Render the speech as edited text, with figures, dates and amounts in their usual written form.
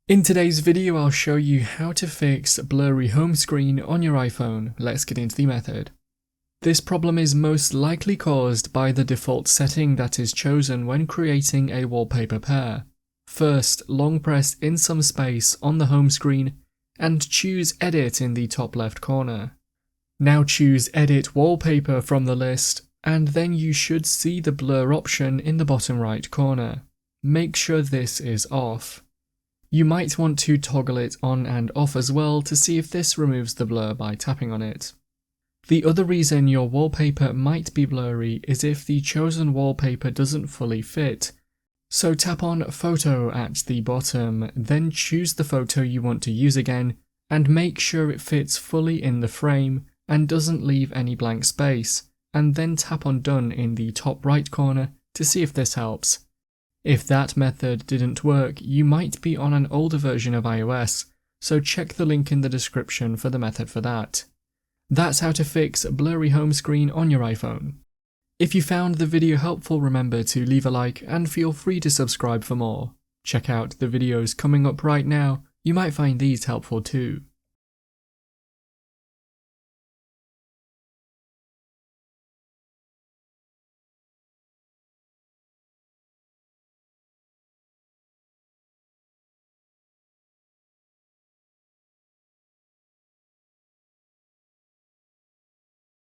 In today's video, I'll show you how to fix blurry home screen on your iPhone. Let's get into the method. This problem is most likely caused by the default setting that is chosen when creating a wallpaper pair. First, long press in some space on the home screen and choose Edit in the top left corner. Now choose Edit Wallpaper from the list, and then you should see the blur option in the bottom right corner. Make sure this is off. You might want to toggle it on and off as well to see if this removes the blur by tapping on it. The other reason your wallpaper might be blurry is if the chosen wallpaper doesn't fully fit. So tap on Photo at the bottom, then choose the photo you want to use again, and make sure it fits fully in the frame and doesn't leave any blank space, and then tap on Done in the top right corner to see if this helps. If that method didn't work, you might be on an older version of iOS, so check the link in the description for the method for that. That's how to fix blurry home screen on your iPhone. If you found the video helpful, remember to leave a like and feel free to subscribe for more. Check out the videos coming up right now, you might find these helpful too.